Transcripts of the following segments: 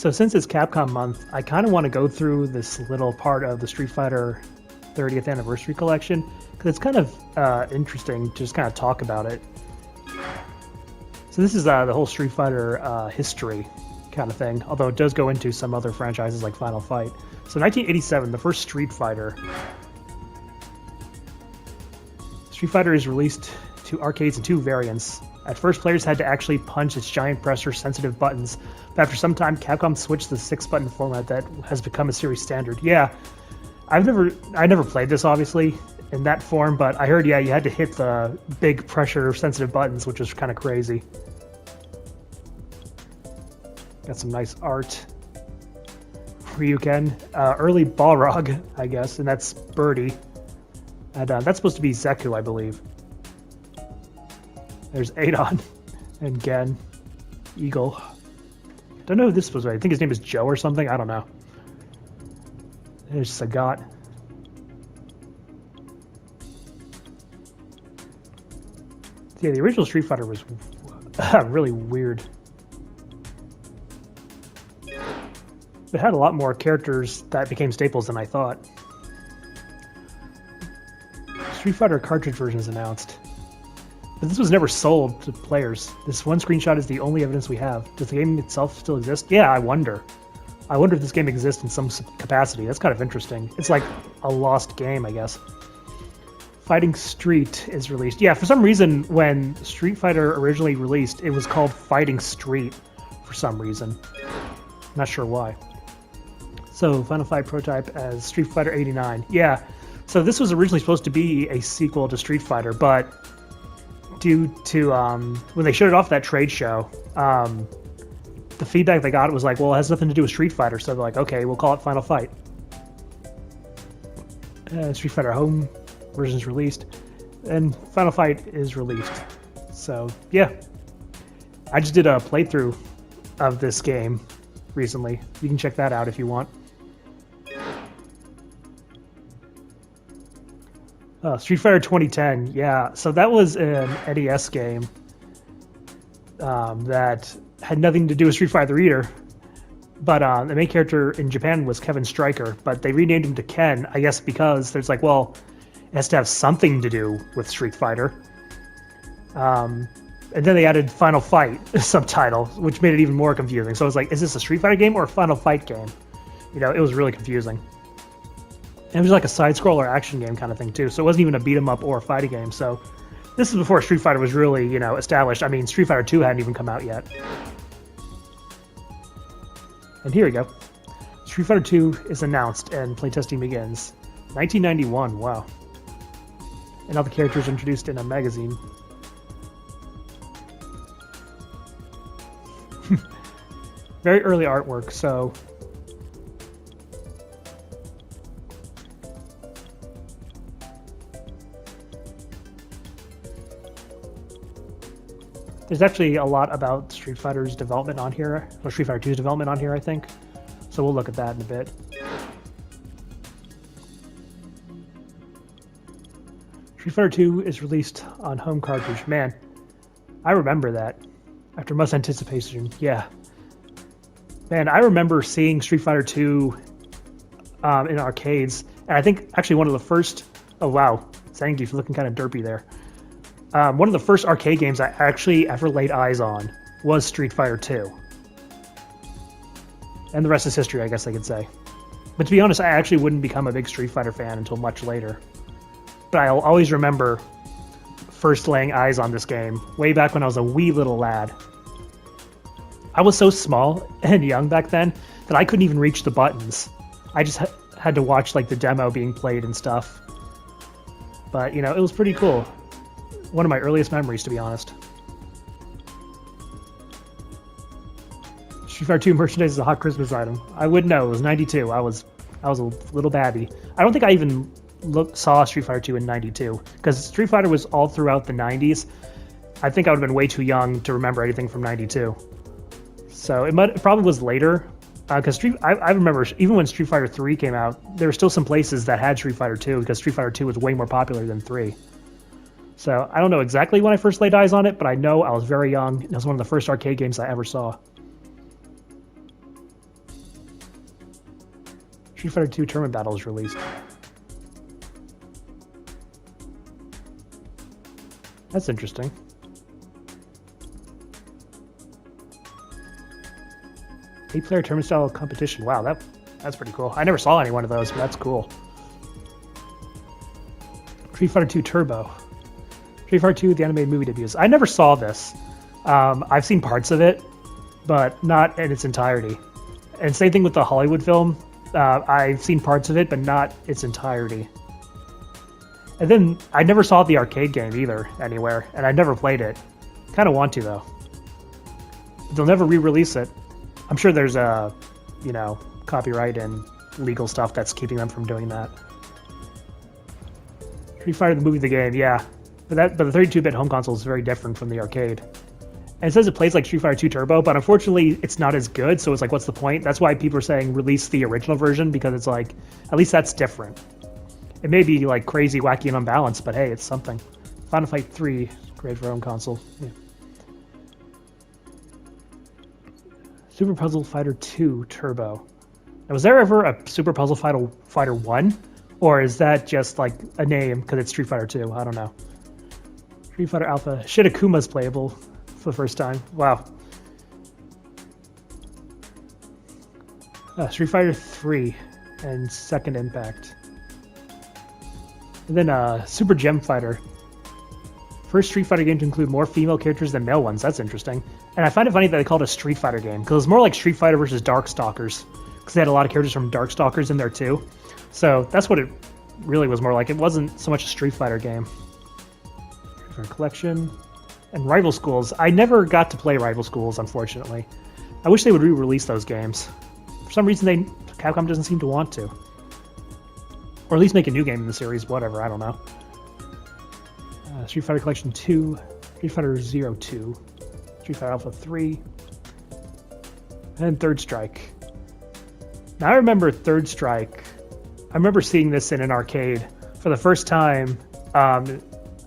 So since it's Capcom month, I kind of want to go through this little part of the Street Fighter 30th anniversary collection because it's kind of interesting to just kind of talk about it. So this is the whole Street Fighter history kind of thing, although it does go into some other franchises like Final Fight. So 1987, the first Street Fighter. Street Fighter is released to arcades in two variants. At first, players had to actually punch its giant pressure-sensitive buttons, but after some time, Capcom switched to the 6-button format that has become a series standard. Yeah, I never played this, obviously, in that form, but I heard, yeah, you had to hit the big pressure-sensitive buttons, which was kind of crazy. Got some nice art. Ryuken. Early Balrog, I guess, and that's Birdie. And that's supposed to be Zeku, I believe. There's Adon and Gen. Eagle. Don't know who this was. I think his name is Joe or something. I don't know. There's Sagat. Yeah, the original Street Fighter was really weird. It had a lot more characters that became staples than I thought. Street Fighter cartridge version is announced. But this was never sold to players. This one screenshot is the only evidence we have. Does the game itself still exist? Yeah, I wonder. I wonder if this game exists in some capacity. That's kind of interesting. It's like a lost game, I guess. Fighting Street is released. Yeah, for some reason, when Street Fighter originally released, it was called Fighting Street for some reason. Not sure why. So, Final Fight prototype as Street Fighter 89. Yeah, so this was originally supposed to be a sequel to Street Fighter, but due to when they showed it off at that trade show, the feedback they got was like, well, it has nothing to do with Street Fighter, so they're like, okay, we'll call it Final Fight. Street Fighter Home version is released, and Final Fight is released. So, yeah. I just did a playthrough of this game recently. You can check that out if you want. Street Fighter 2010, yeah. So that was an NES game that had nothing to do with Street Fighter either. But the main character in Japan was Kevin Stryker, but they renamed him to Ken, I guess because there's like, well, it has to have something to do with Street Fighter. And then they added Final Fight subtitle, which made it even more confusing. So I was like, is this a Street Fighter game or a Final Fight game? You know, it was really confusing. And it was like a side-scroller action game kind of thing, too. So it wasn't even a beat-em-up or a fighting game. So this is before Street Fighter was really, you know, established. I mean, Street Fighter 2 hadn't even come out yet. And here we go. Street Fighter 2 is announced and playtesting begins. 1991, wow. And all the characters introduced in a magazine. Very early artwork, so... There's actually a lot about Street Fighter's development on here, or Street Fighter 2's development on here, I think. So we'll look at that in a bit. Street Fighter 2 is released on home cartridge. Man, I remember that. After much anticipation, yeah. Man, I remember seeing Street Fighter 2 in arcades, and I think actually one of the first... Oh wow, Zangief looking kind of derpy there. One of the first arcade games I actually ever laid eyes on was Street Fighter 2. And the rest is history, I guess I could say. But to be honest, I actually wouldn't become a big Street Fighter fan until much later. But I'll always remember first laying eyes on this game, way back when I was a wee little lad. I was so small and young back then that I couldn't even reach the buttons. I just had to watch like the demo being played and stuff. But, you know, it was pretty cool. One of my earliest memories, to be honest. Street Fighter 2 merchandise is a hot Christmas item. I would know. It was 92. I was a little babby. I don't think I even saw Street Fighter 2 in 92, because Street Fighter was all throughout the 90s. I think I would have been way too young to remember anything from 92. So it probably was later, because I remember even when Street Fighter 3 came out, there were still some places that had Street Fighter 2, because Street Fighter 2 was way more popular than 3. So I don't know exactly when I first laid eyes on it, but I know I was very young. It was one of the first arcade games I ever saw. Street Fighter 2 Tournament Battle is released. That's interesting. Eight-player tournament style competition. Wow, that's pretty cool. I never saw any one of those, but that's cool. Street Fighter 2 Turbo. Street Fighter 2, the animated movie debuts. I never saw this. I've seen parts of it, but not in its entirety. And same thing with the Hollywood film. I've seen parts of it, but not its entirety. And then I never saw the arcade game either anywhere, and I never played it. Kind of want to though. They'll never re-release it. I'm sure there's a, copyright and legal stuff that's keeping them from doing that. Street Fighter the movie, the game, yeah, but the 32-bit home console is very different from the arcade. And it says it plays like Street Fighter 2 Turbo, but unfortunately it's not as good. So it's like, what's the point? That's why people are saying release the original version, because it's like, at least that's different. It may be like crazy, wacky, and unbalanced, but hey, it's something. Final Fight 3, great for home console. Yeah. Super Puzzle Fighter 2 Turbo. Now, was there ever a Super Puzzle Fighter 1? Or is that just like a name because it's Street Fighter 2? I don't know. Street Fighter Alpha. Shit, Akuma's playable for the first time. Wow. Street Fighter 3 and Second Impact. And then Super Gem Fighter. First Street Fighter game to include more female characters than male ones. That's interesting. And I find it funny that they called it a Street Fighter game, because it's more like Street Fighter versus Darkstalkers, because they had a lot of characters from Darkstalkers in there too. So that's what it really was more like. It wasn't so much a Street Fighter game. Street Fighter Collection. And Rival Schools. I never got to play Rival Schools, unfortunately. I wish they would re-release those games. For some reason, Capcom doesn't seem to want to. Or at least make a new game in the series, whatever, I don't know. Street Fighter Collection 2, Street Fighter 02, Street Fighter Alpha 3, and Third Strike. Now I remember Third Strike. I remember seeing this in an arcade for the first time. I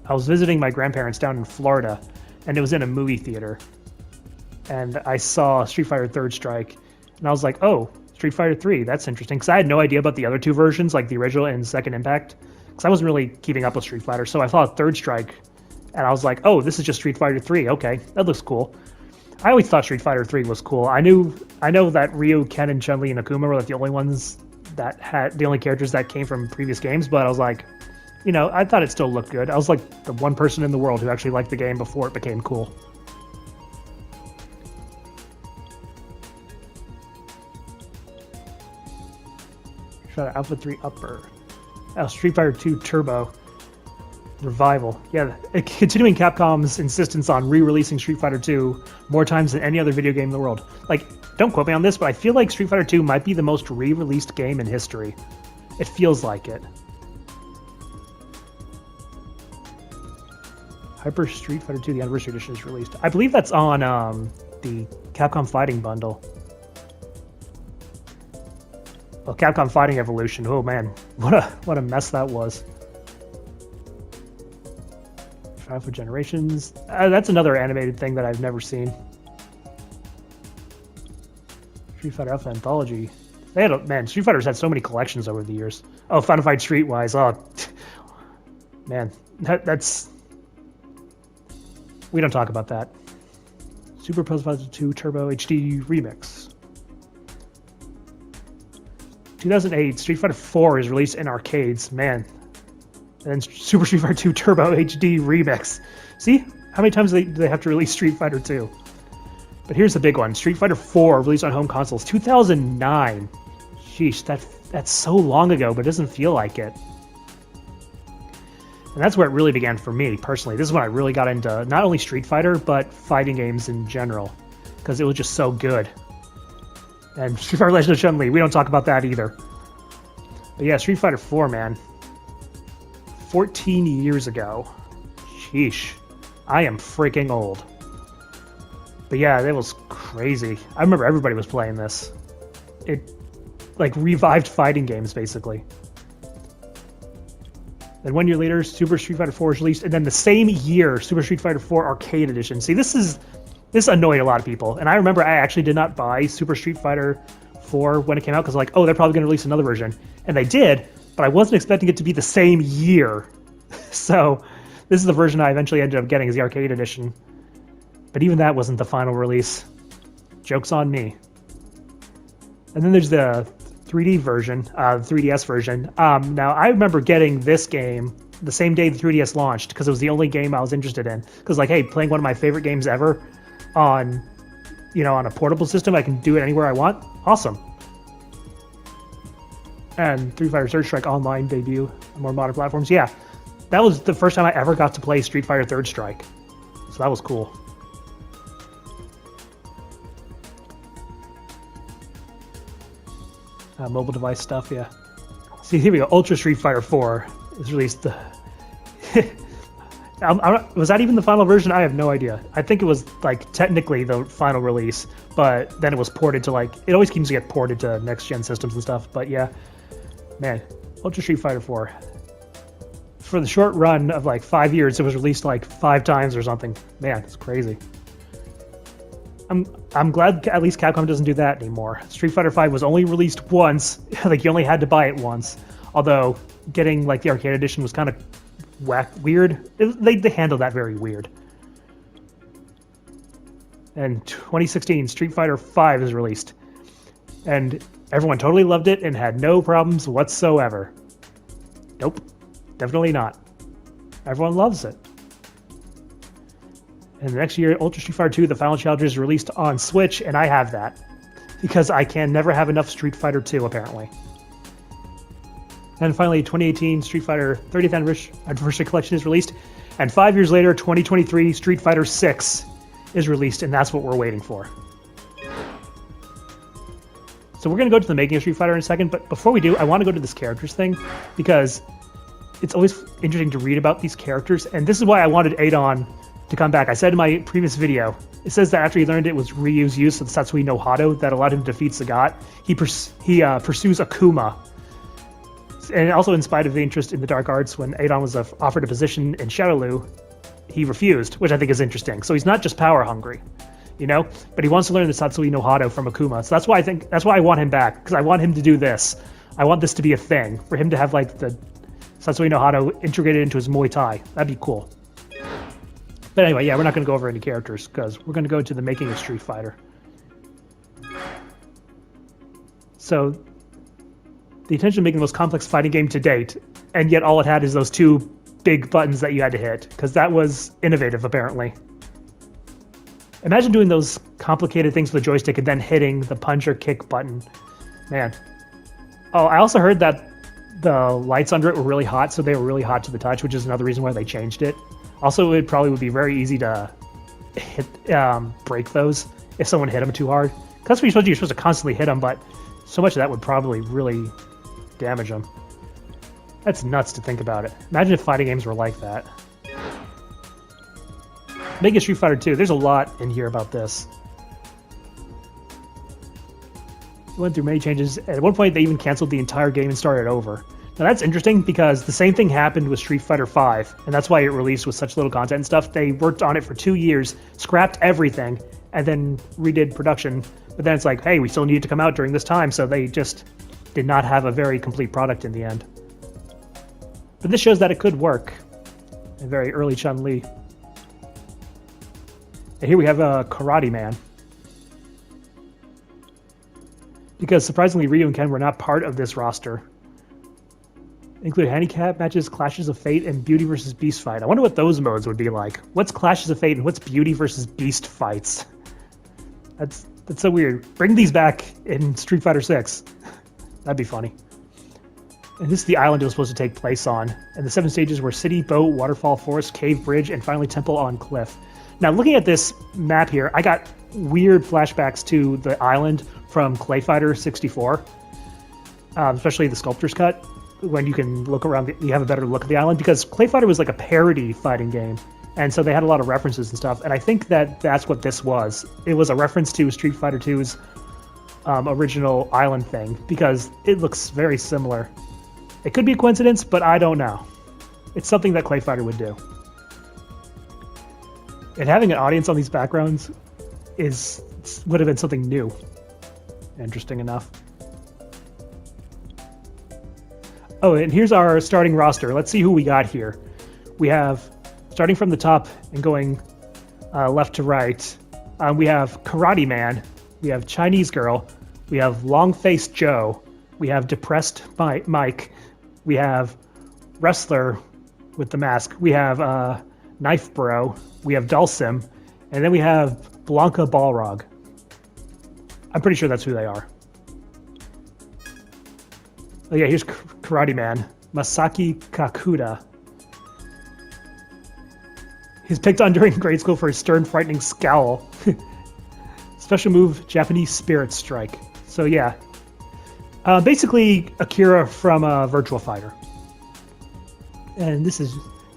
was visiting my grandparents down in Florida, and it was in a movie theater. And I saw Street Fighter Third Strike, and I was like, oh, Street Fighter 3, that's interesting. Because I had no idea about the other two versions, like the original and Second Impact. Because I wasn't really keeping up with Street Fighter, so I thought Third Strike, and I was like, oh, this is just Street Fighter 3. Okay, that looks cool. I always thought Street Fighter 3 was cool. I know that Ryu, Ken, and Chun-Li and Akuma were like the only ones that had the only characters that came from previous games, but I was like, I thought it still looked good. I was like the one person in the world who actually liked the game before it became cool. Street Fighter Alpha 3 Upper. Street Fighter 2 Turbo Revival. Yeah, continuing Capcom's insistence on re-releasing Street Fighter 2 more times than any other video game in the world. Like, don't quote me on this, but I feel like Street Fighter 2 might be the most re-released game in history. It feels like it. Hyper Street Fighter 2, the Anniversary Edition, is released. I believe that's on the Capcom Fighting Bundle. Well, Capcom Fighting Evolution. Oh man, what a mess that was. Five for Generations. That's another animated thing that I've never seen. Street Fighter Alpha Anthology. Street Fighter's had so many collections over the years. Oh, Final Fight Streetwise. Oh, man, that's. We don't talk about that. Super Puzzle Fighter 2 Turbo HD Remix. 2008, Street Fighter 4 is released in arcades. Man. And then Super Street Fighter 2 Turbo HD Remix. See? How many times do they have to release Street Fighter 2? But here's the big one. Street Fighter 4 released on home consoles. 2009. Sheesh, that's so long ago, but it doesn't feel like it. And that's where it really began for me, personally. This is when I really got into not only Street Fighter, but fighting games in general. Because it was just so good. And Street Fighter Legend of Chun-Li, we don't talk about that either. But yeah, Street Fighter 4, man. 14 years ago. Sheesh. I am freaking old. But yeah, it was crazy. I remember everybody was playing this. It, like, revived fighting games, basically. Then 1 year later, Super Street Fighter 4 was released. And then the same year, Super Street Fighter 4 Arcade Edition. See, this annoyed a lot of people. And I remember I actually did not buy Super Street Fighter 4 when it came out because like, oh, they're probably going to release another version, and they did, but I wasn't expecting it to be the same year. So this is the version I eventually ended up getting, is the arcade edition. But even that wasn't the final release. Joke's on me. And then there's the 3D version, 3DS version. Now, I remember getting this game the same day the 3DS launched because it was the only game I was interested in. Because, like, hey, playing one of my favorite games ever on, on a portable system, I can do it anywhere I want. Awesome. And Street Fighter Third Strike Online debut on more modern platforms. Yeah, that was the first time I ever got to play Street Fighter Third Strike. So that was cool. Mobile device stuff, yeah. See, here we go. Ultra Street Fighter 4 is released. Was that even the final version? I have no idea. I think it was, like, technically the final release, but then it was ported to, like, it always seems to get ported to next-gen systems and stuff, but yeah. Man, Ultra Street Fighter 4. For the short run of, like, 5 years, it was released, like, 5 times or something. Man, it's crazy. I'm glad at least Capcom doesn't do that anymore. Street Fighter V was only released once. Like, you only had to buy it once. Although, getting, like, the arcade edition was kind of weird. They handled that very weird. And 2016, Street Fighter V is released. And everyone totally loved it and had no problems whatsoever. Nope. Definitely not. Everyone loves it. And the next year, Ultra Street Fighter 2, the final challenge, is released on Switch, and I have that. Because I can never have enough Street Fighter 2, apparently. And finally, 2018, Street Fighter 30th Anniversary Collection is released. And 5 years later, 2023, Street Fighter 6 is released, and that's what we're waiting for. So we're going to go to the making of Street Fighter in a second, but before we do, I want to go to this characters thing, because it's always interesting to read about these characters, and this is why I wanted Adon to come back. I said in my previous video, it says that after he learned it was Ryu's use of the Satsui no Hado that allowed him to defeat Sagat, he pursues Akuma. And also in spite of the interest in the dark arts, when Adon was offered a position in Shadowloo, he refused, which I think is interesting. So he's not just power hungry, but he wants to learn the Satsui no Hado from Akuma. So that's why I want him back, because I want him to do this. I want this to be a thing, for him to have like the Satsui no Hado integrated into his Muay Thai. That'd be cool. But anyway, yeah, we're not going to go over any characters, because we're going to go to the making of Street Fighter. So, the intention of making the most complex fighting game to date, and yet all it had is those 2 big buttons that you had to hit, because that was innovative, apparently. Imagine doing those complicated things with a joystick and then hitting the punch or kick button. Man. Oh, I also heard that the lights under it were really hot, so they were really hot to the touch, which is another reason why they changed it. Also, it probably would be very easy to break those if someone hit them too hard. That's what you're supposed to constantly hit them, but so much of that would probably really damage them. That's nuts to think about it. Imagine if fighting games were like that. Mega Street Fighter 2, there's a lot in here about this. It went through many changes. At one point, they even canceled the entire game and started over. Now that's interesting because the same thing happened with Street Fighter V, and that's why it released with such little content and stuff. They worked on it for 2 years, scrapped everything, and then redid production. But then it's like, hey, we still need it to come out during this time, so they just did not have a very complete product in the end. But this shows that it could work. A very early Chun-Li. And here we have a Karate Man. Because surprisingly, Ryu and Ken were not part of this roster. Include handicap matches, Clashes of Fate, and Beauty vs. Beast fight. I wonder what those modes would be like. What's Clashes of Fate and what's Beauty vs. Beast fights? That's so weird. Bring these back in Street Fighter 6. That'd be funny. And this is the island it was supposed to take place on. And the 7 stages were City, Boat, Waterfall, Forest, Cave, Bridge, and finally Temple on Cliff. Now, looking at this map here, I got weird flashbacks to the island from Clay Fighter 64. Especially the Sculptor's Cut. When you can look around, you have a better look at the island, because Clay Fighter was like a parody fighting game, and so they had a lot of references and stuff, and I think that that's what this was. It was a reference to Street Fighter 2's original island thing, because it looks very similar. It could be a coincidence, but I don't know. It's something that Clay Fighter would do. And having an audience on these backgrounds would have been something new. Interesting enough. Oh, and here's our starting roster. Let's see who we got here. We have, starting from the top and going left to right, we have Karate Man, we have Chinese Girl, we have Long-Faced Joe, we have Depressed Mike, we have Wrestler with the mask, we have Knife Bro, we have Dulcim, and then we have Blanca Balrog. I'm pretty sure that's who they are. Oh yeah, here's Karate Man, Masaki Kakuda. He's picked on during grade school for his stern, frightening scowl. Special move, Japanese Spirit Strike. So yeah, basically Akira from Virtua Fighter. And this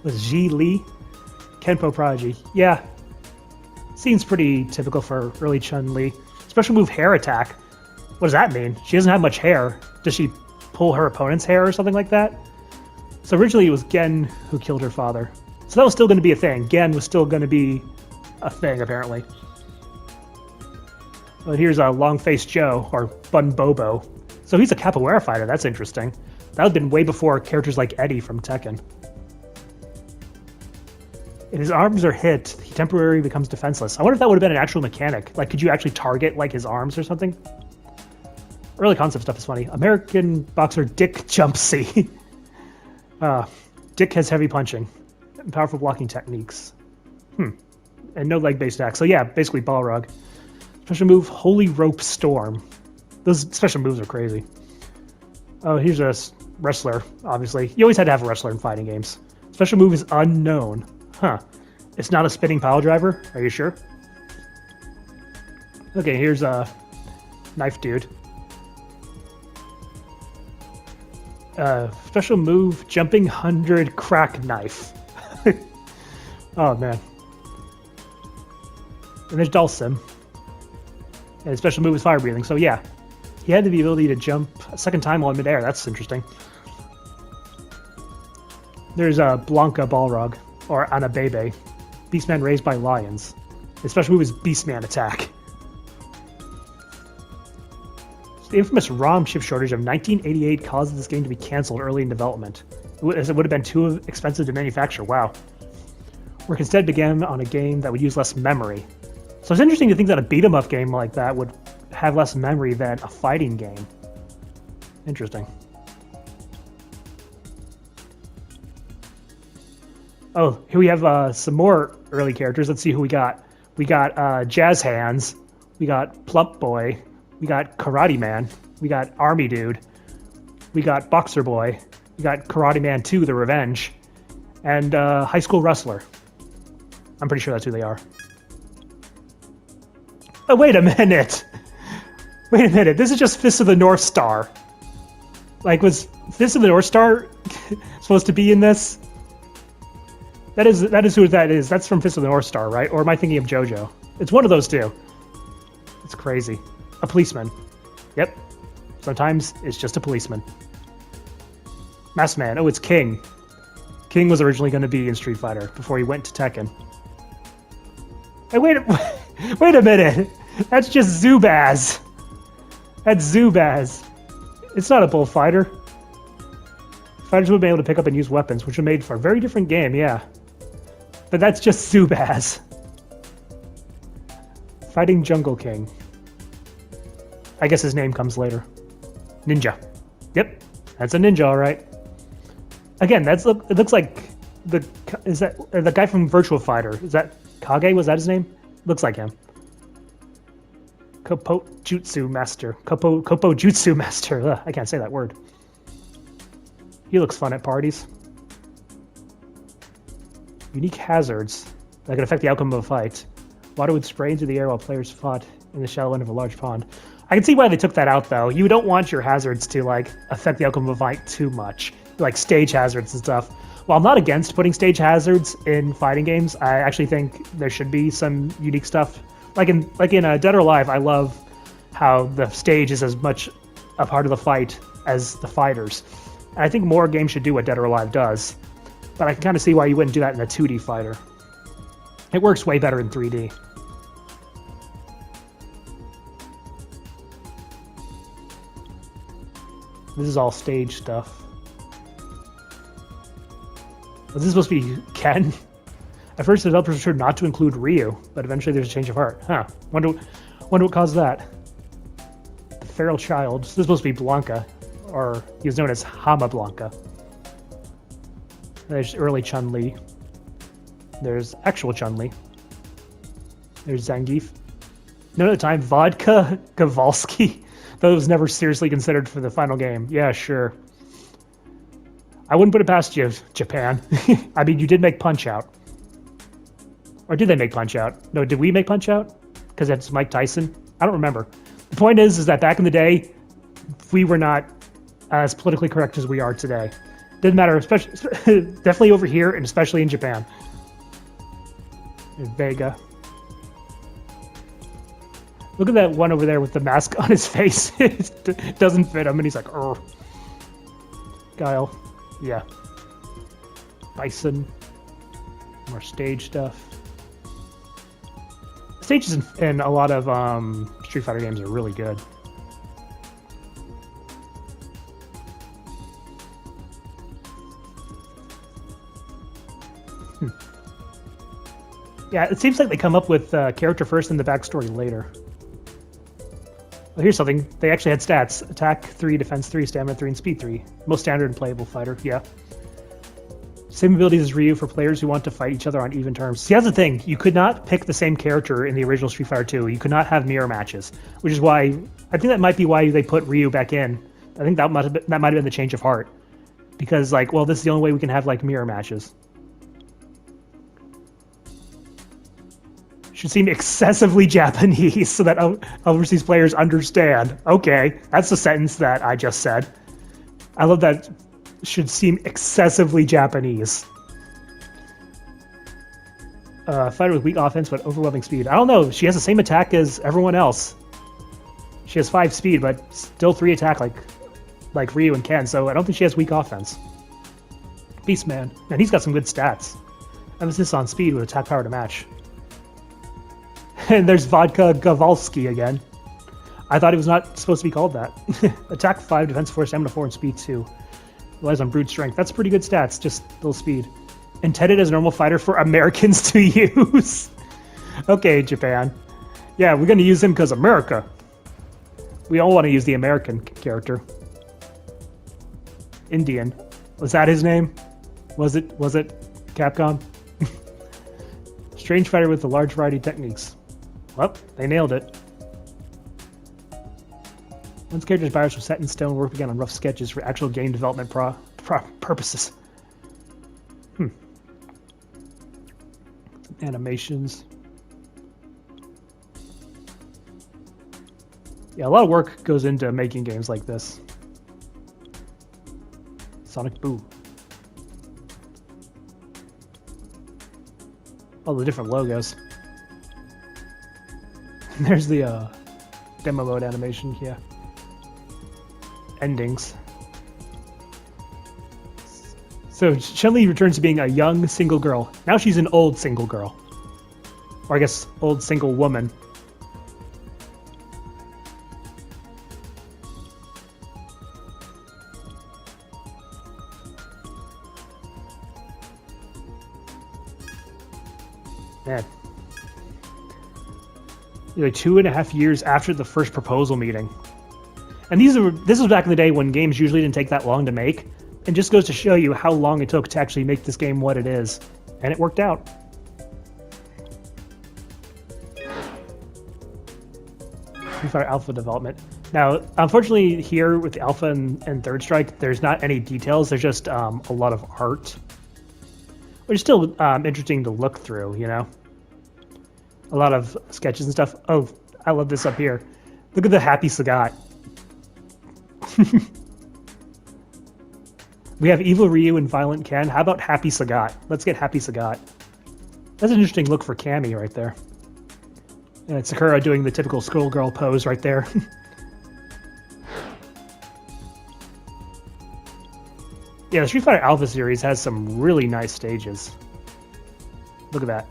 was Ji Lee, Kenpo Prodigy. Yeah, seems pretty typical for early Chun-Li. Special move, Hair Attack. What does that mean? She doesn't have much hair. Does she pull her opponent's hair or something like that? So originally it was Gen who killed her father. So that was still going to be a thing. Gen was still going to be a thing, apparently. Well, here's a Long-Faced Joe, or Bun Bobo. So he's a capoeira fighter. That's interesting. That would have been way before characters like Eddie from Tekken. If his arms are hit, he temporarily becomes defenseless. I wonder if that would have been an actual mechanic. Like, could you actually target, like, his arms or something? Early concept stuff is funny. American boxer Dick Jumpsy. Dick has heavy punching and powerful blocking techniques. And no leg-based attack. So yeah, basically Balrog. Special move, Holy Rope Storm. Those special moves are crazy. Oh, here's a wrestler, obviously. You always had to have a wrestler in fighting games. Special move is Unknown. Huh. It's not a spinning pile driver? Are you sure? Okay, here's a Knife Dude. Special move, Jumping 100 Crack Knife. Oh, man. And there's Dulcim. And his special move is Fire Breathing. So, yeah. He had the ability to jump a second time while in midair. That's interesting. There's Blanca Balrog, or Anabebe. Beastman raised by lions. His special move is Beastman Attack. The infamous ROM chip shortage of 1988 caused this game to be cancelled early in development, as it would have been too expensive to manufacture. Wow. Work instead began on a game that would use less memory. So it's interesting to think that a beat-em-up game like that would have less memory than a fighting game. Interesting. Oh, here we have some more early characters. Let's see who we got. We got Jazz Hands. We got Plump Boy. We got Karate Man. We got Army Dude. We got Boxer Boy. We got Karate Man 2, The Revenge. And High School Wrestler. I'm pretty sure that's who they are. Oh, wait a minute. Wait a minute. This is just Fist of the North Star. Like, was Fist of the North Star supposed to be in this? That is who that is. That's from Fist of the North Star, right? Or am I thinking of JoJo? It's one of those two. It's crazy. A policeman. Yep. Sometimes it's just a policeman. Masked Man. Oh, it's King. King was originally going to be in Street Fighter before he went to Tekken. Hey, wait a minute. That's just Zubaz. That's Zubaz. It's not a bullfighter. Fighters would be able to pick up and use weapons, which were made for a very different game, yeah. But that's just Zubaz. Fighting Jungle King. I guess his name comes later. Ninja. Yep, that's a ninja, all right. Again, it looks like the guy from Virtua Fighter. Is that Kage? Was that his name? Looks like him. Kopo Jutsu Master. Kopo Jutsu Master. Ugh, I can't say that word. He looks fun at parties. Unique hazards that can affect the outcome of a fight. Water would spray into the air while players fought in the shallow end of a large pond. I can see why they took that out, though. You don't want your hazards to, like, affect the outcome of a fight too much. Like stage hazards and stuff. While I'm not against putting stage hazards in fighting games, I actually think there should be some unique stuff. Like in Dead or Alive, I love how the stage is as much a part of the fight as the fighters. And I think more games should do what Dead or Alive does. But I can kind of see why you wouldn't do that in a 2D fighter. It works way better in 3D. This is all stage stuff. Was this supposed to be Ken? At first, the developers were sure not to include Ryu, but eventually there's a change of heart. Huh. Wonder what caused that. The feral child. This is supposed to be Blanca, or he was known as Hama Blanca. There's early Chun-Li. There's actual Chun-Li. There's Zangief. Note at the time, Vodka Gavalsky, though it was never seriously considered for the final game. Yeah, sure. I wouldn't put it past you, Japan. I mean, you did make Punch-Out. Or did they make Punch-Out? No, did we make Punch-Out? Because that's Mike Tyson? I don't remember. The point is that back in the day, we were not as politically correct as we are today. Didn't matter, especially definitely over here, and especially in Japan. There's Vega. Look at that one over there with the mask on his face. It doesn't fit him, and he's like, "Urgh." Guile. Yeah. Bison. More stage stuff. Stages in a lot of Street Fighter games are really good. Yeah, it seems like they come up with character first and the backstory later. Well, here's something. They actually had stats. Attack 3, Defense 3, Stamina 3, and Speed 3. Most standard and playable fighter, yeah. Same abilities as Ryu for players who want to fight each other on even terms. See, that's the thing. You could not pick the same character in the original Street Fighter 2. You could not have mirror matches, which is why... I think that might be why they put Ryu back in. I think that might have been the change of heart. Because, like, well, this is the only way we can have, like, mirror matches. Should seem excessively Japanese so that overseas players understand. Okay, that's the sentence that I just said. I love that. Should seem excessively Japanese. Fighter with weak offense but overwhelming speed. I don't know. She has the same attack as everyone else. She has 5 speed, but still 3 attack like Ryu and Ken. So I don't think she has weak offense. Beastman, and he's got some good stats. Emphasis on speed with attack power to match. And there's Vodka Gavalsky again. I thought it was not supposed to be called that. Attack 5, Defense 4, Stamina 4, and Speed 2. Relies on brute strength. That's pretty good stats, just little speed. Intended as a normal fighter for Americans to use. Okay, Japan. Yeah, we're going to use him because America. We all want to use the American character. Indian. Was that his name? Was it Capcom? Strange fighter with a large variety of techniques. Well, they nailed it. Once characters' bios were set in stone, work began on rough sketches for actual game development purposes. Animations. Yeah, a lot of work goes into making games like this. Sonic Boom. All the different logos. There's the demo mode animation, yeah. Endings. So Chun-Li returns to being a young single girl. Now she's an old single girl. Or I guess old single woman. Man. Like 2.5 years after the first proposal meeting. And this was back in the day when games usually didn't take that long to make. And just goes to show you how long it took to actually make this game what it is. And it worked out. Street Fighter Alpha development. Now, unfortunately here with the Alpha and Third Strike, there's not any details. There's just a lot of art. Which is still interesting to look through, you know? A lot of sketches and stuff. Oh, I love this up here. Look at the Happy Sagat. We have Evil Ryu and Violent Ken. How about Happy Sagat? Let's get Happy Sagat. That's an interesting look for Cammy right there. And it's Sakura doing the typical schoolgirl pose right there. Yeah, the Street Fighter Alpha series has some really nice stages. Look at that.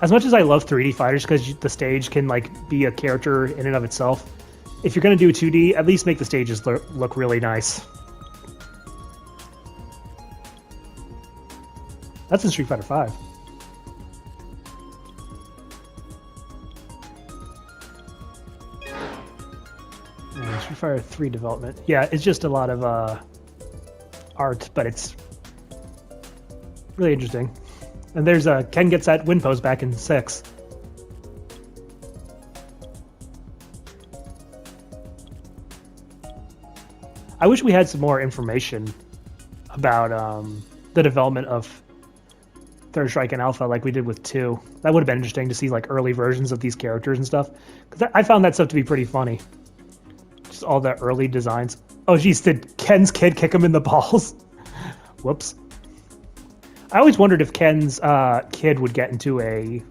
As much as I love 3D fighters because the stage can like be a character in and of itself, if you're gonna do 2D, at least make the stages look really nice. That's in Street Fighter V. Yeah, Street Fighter 3 development. Yeah, it's just a lot of art, but it's really interesting. And there's Ken gets that win pose back in 6. I wish we had some more information about the development of Third Strike and Alpha like we did with 2. That would have been interesting to see like early versions of these characters and stuff. Because I found that stuff to be pretty funny. Just all the early designs. Oh geez, did Ken's kid kick him in the balls? Whoops. I always wondered if Ken's kid would get into a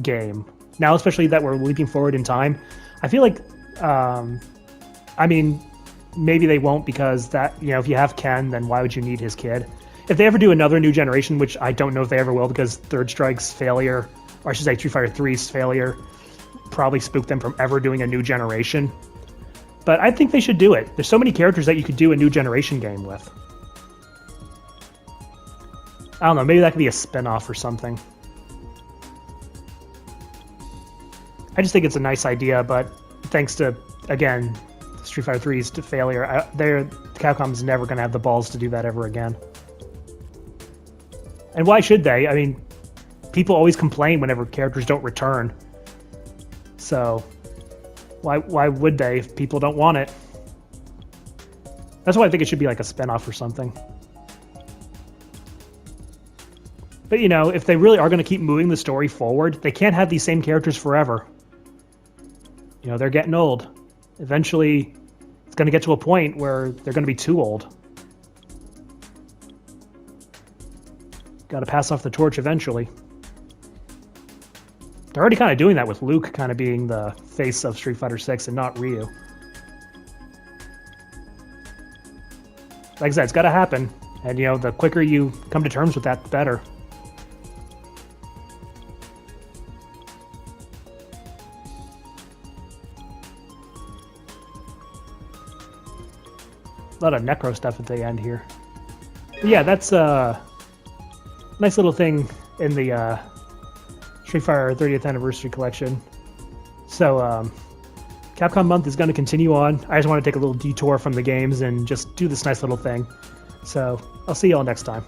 game. Now, especially that we're leaping forward in time, I feel like, I mean, maybe they won't because that, you know, if you have Ken, then why would you need his kid? If they ever do another new generation, which I don't know if they ever will because Third Strike's failure, or I should say Street Fighter 3's failure, probably spooked them from ever doing a new generation. But I think they should do it. There's so many characters that you could do a new generation game with. I don't know, maybe that could be a spin-off or something. I just think it's a nice idea, but thanks to, again, Street Fighter 3's failure, Capcom's never going to have the balls to do that ever again. And why should they? I mean, people always complain whenever characters don't return. So, why would they if people don't want it? That's why I think it should be like a spin-off or something. But, you know, if they really are going to keep moving the story forward, they can't have these same characters forever. You know, they're getting old. Eventually, it's going to get to a point where they're going to be too old. Got to pass off the torch eventually. They're already kind of doing that with Luke kind of being the face of Street Fighter 6 and not Ryu. Like I said, it's got to happen. And, you know, the quicker you come to terms with that, the better. A lot of necro stuff at the end here. But yeah, that's a nice little thing in the Street Fighter 30th Anniversary Collection. So, Capcom Month is going to continue on. I just want to take a little detour from the games and just do this nice little thing. So, I'll see you all next time.